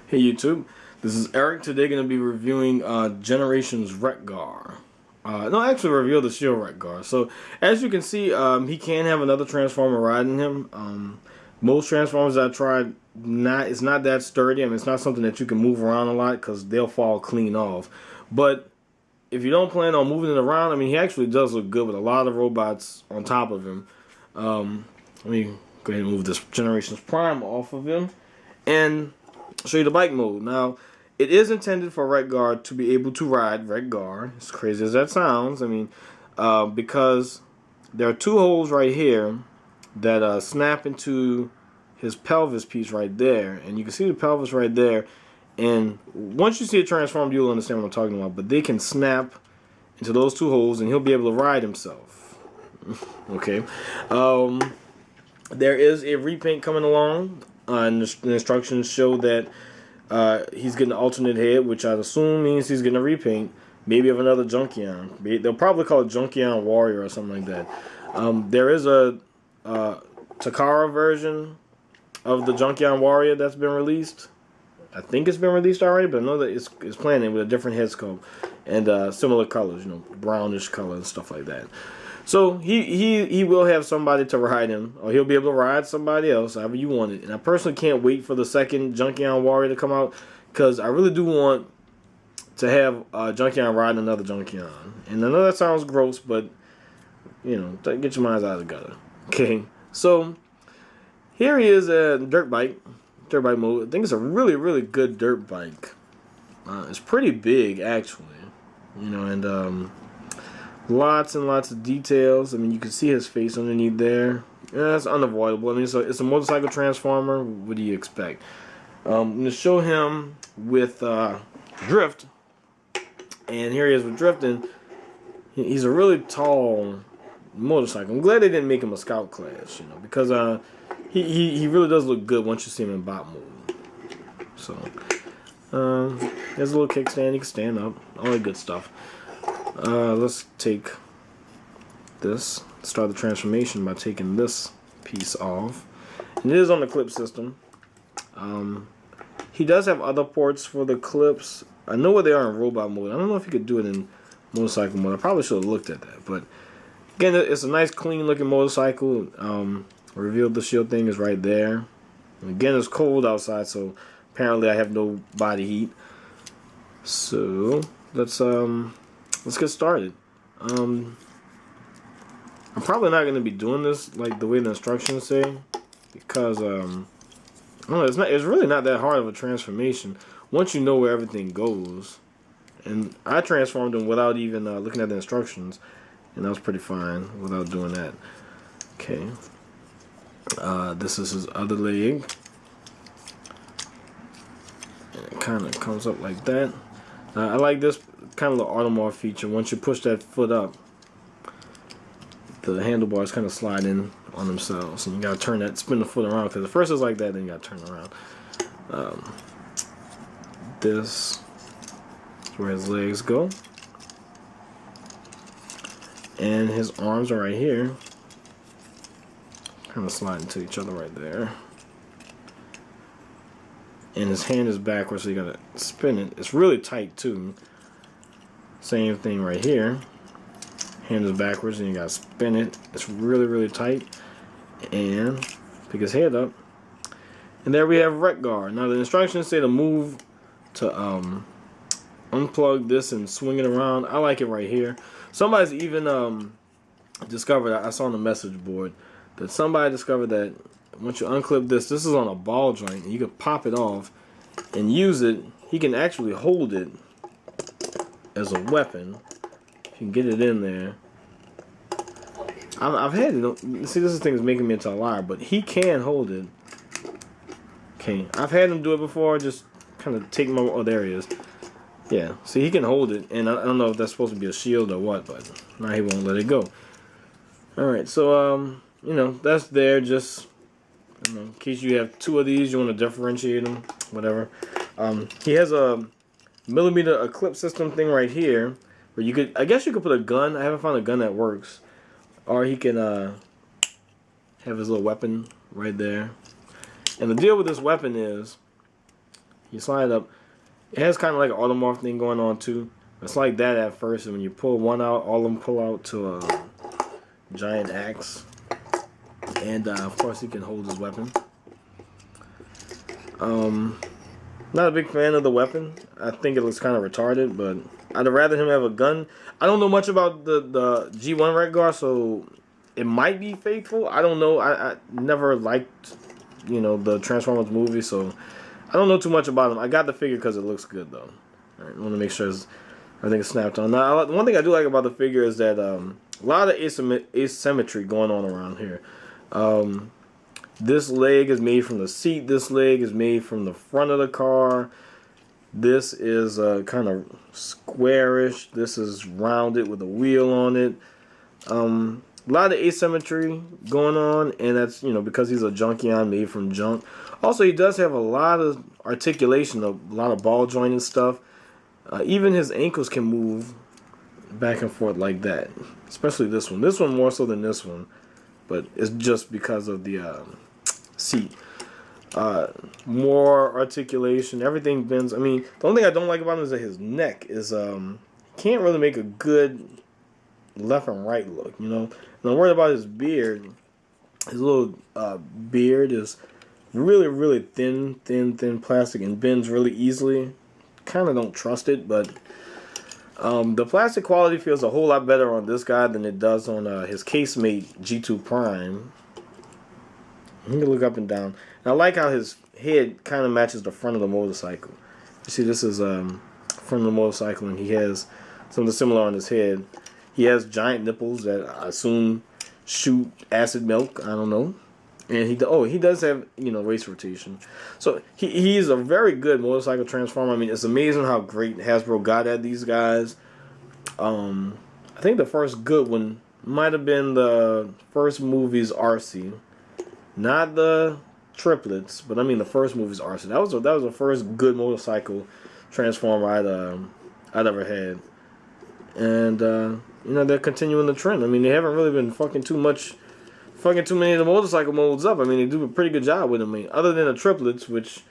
Hey YouTube, this is Eric. Today going to be reviewing Generations Wreck-Gar. No, actually reveal the Shield Wreck-Gar. So as you can see, he can have another Transformer riding him. Most Transformers I tried, it's not that sturdy. I mean, it's not something that you can move around a lot because they'll fall clean off. But if you don't plan on moving it around, I mean, he actually does look good with a lot of robots on top of him. Let me go ahead and move this Generations Prime off of him and show you the bike mode. Now, it is intended for Wreck-Gar to be able to ride Wreck-Gar, as crazy as that sounds. I mean, because there are two holes right here that snap into his pelvis piece right there. And you can see the pelvis right there. And once you see it transformed, you'll understand what I'm talking about. But they can snap into those two holes, and he'll be able to ride himself. Okay. There is a repaint coming along. And the instructions show that he's getting an alternate head, which I assume means he's getting a repaint, maybe of another Junkion. They'll probably call it Junkion Warrior or something like that. There is a Takara version of the Junkion Warrior that's been released. I think it's been released already, but I know that it's planning with a different head sculpt and similar colors, you know, brownish color and stuff like that. So he will have somebody to ride him, or he'll be able to ride somebody else, however you want it. And I personally can't wait for the second Junkion Warrior to come out, because I really do want to have Junkion riding another Junkion. And I know that sounds gross, but you know, get your minds out of the gutter. Okay, so here he is at dirt bike mode. I think it's a really good dirt bike. It's pretty big actually, you know, and lots and lots of details. I mean, you can see his face underneath there. Yeah, that's unavoidable. I mean, it's a motorcycle transformer. What do you expect? I'm going to show him with drift. And here he is with drifting. He's a really tall motorcycle. I'm glad they didn't make him a scout class, you know, because he really does look good once you see him in bot mode. So, there's a little kickstand. He can stand up. All that good stuff. Let's take this, start the transformation by taking this piece off. And it is on the clip system. He does have other ports for the clips. I know where they are in robot mode. I don't know if you could do it in motorcycle mode. I probably should have looked at that. But again, it's a nice clean looking motorcycle. Revealed the shield thing is right there. And again, it's cold outside, so apparently I have no body heat. So let's get started. I'm probably not going to be doing this like the way the instructions say, because I don't know, it's really not that hard of a transformation once you know where everything goes. And I transformed him without even looking at the instructions, and that was pretty fine without doing that. Okay. This is his other leg. And it kind of comes up like that. I like this kind of the automorph feature. Once you push that foot up, the handlebars kind of slide in on themselves, and you gotta turn that, spin the foot around, because at first it's like that, then you gotta turn it around. This is where his legs go, and his arms are right here, kind of slide into each other right there. And his hand is backwards, so you gotta spin it. It's really tight too. Same thing right here. Hand is backwards, and you gotta spin it. It's really tight. And pick his head up. And there we have Wreck-Gar. Now the instructions say to move to unplug this and swing it around. I like it right here. Somebody's even discovered, I saw on the message board, that somebody discovered that once you unclip this is on a ball joint, and you can pop it off and use it. He can actually hold it as a weapon. You can get it in there. I've had it. See, this thing is making me into a liar, but he can hold it. Okay, I've had him do it before. Just kind of take my. Oh, there he is. Yeah, see, he can hold it, and I don't know if that's supposed to be a shield or what, but now he won't let it go. All right, so you know, that's there just, you know, in case you have two of these, you want to differentiate them, whatever. He has a millimeter clip system thing right here, where you could, I guess you could put a gun. I haven't found a gun that works. Or he can have his little weapon right there. And the deal with this weapon is You slide it up. It has kind of like an automorph thing going on too. It's like that at first, and when you pull one out, all of them pull out to a giant axe. And of course, he can hold his weapon. Not a big fan of the weapon. I think it looks kind of retarded, but I'd rather him have a gun. I don't know much about the G1 Wreck-Gar, so it might be faithful. I don't know. I never liked, you know, the Transformers movie, so I don't know too much about him. I got the figure because it looks good, though. All right, I want to make sure everything is snapped on. Now, the one thing I do like about the figure is that a lot of asymmetry going on around here. This leg is made from the seat. This leg is made from the front of the car. This is kind of squarish. This is rounded with a wheel on it. A lot of asymmetry going on, and that's, you know, because he's a Junkion made from junk. Also, he does have a lot of articulation, a lot of ball jointed stuff. Even his ankles can move back and forth like that. Especially this one. This one more so than this one, but it's just because of the seat. More articulation, everything bends. I mean, the only thing I don't like about him is that his neck is can't really make a good left and right look, you know. And I'm worried about his beard. His little beard is really thin plastic and bends really easily. Kind of don't trust it, but the plastic quality feels a whole lot better on this guy than it does on his casemate G2 Prime. You can look up and down. And I like how his head kind of matches the front of the motorcycle. You see, this is front of the motorcycle, and he has something similar on his head. He has giant nipples that I assume shoot acid milk. I don't know. And he does have, you know, race rotation. So he's a very good motorcycle transformer. I mean, it's amazing how great Hasbro got at these guys. I think the first good one might have been the first movie's RC. Not the triplets, but I mean the first movie's RC. That was the first good motorcycle transformer I'd ever had. And you know, they're continuing the trend. I mean, they haven't really been fucking too many of the motorcycle molds up. I mean, they do a pretty good job with them. I mean, other than the triplets, which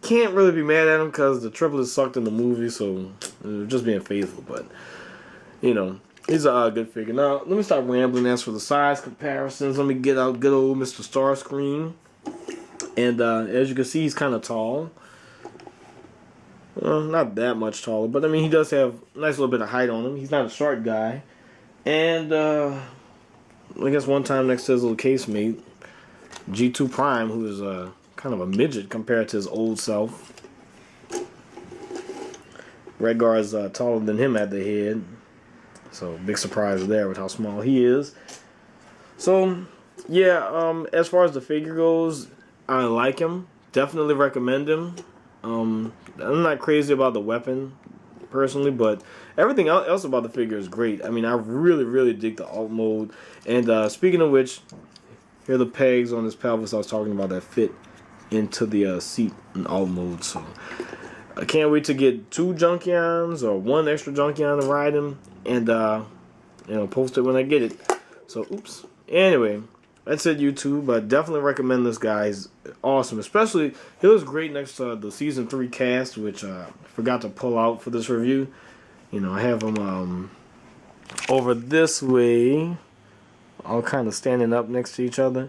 can't really be mad at them because the triplets sucked in the movie, so they're just being faithful. But you know, he's a good figure. Now, let me stop rambling. As for the size comparisons, let me get out good old Mr. Starscream. And as you can see, he's kind of tall. Not that much taller, but I mean, he does have a nice little bit of height on him. He's not a short guy. And I guess one time next to his little casemate, G2 Prime, who is kind of a midget compared to his old self. Wreck-Gar is taller than him at the head. So, big surprise there with how small he is. So, yeah, as far as the figure goes, I like him. Definitely recommend him. I'm not crazy about the weapon, personally, but everything else about the figure is great. I mean, I really dig the alt mode. And speaking of which, here are the pegs on this pelvis I was talking about that fit into the seat in alt mode. So, I can't wait to get 2 Junkions or 1 extra Junkion to ride him. And, you know, post it when I get it. So, oops. Anyway, that's it, YouTube. But definitely recommend this guy. He's awesome. Especially, he looks great next to the Season 3 cast, which I forgot to pull out for this review. You know, I have him over this way, all kind of standing up next to each other.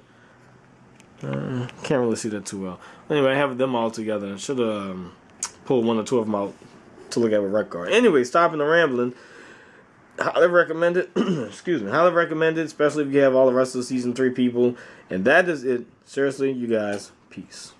Can't really see that too well. Anyway, I have them all together. I should have pulled 1 or 2 of them out to look at with Wreck-Gar. Anyway, stopping the rambling. Highly recommend it. Excuse me. Highly recommend it, especially if you have all the rest of the Season 3 people. And that is it. Seriously, you guys. Peace.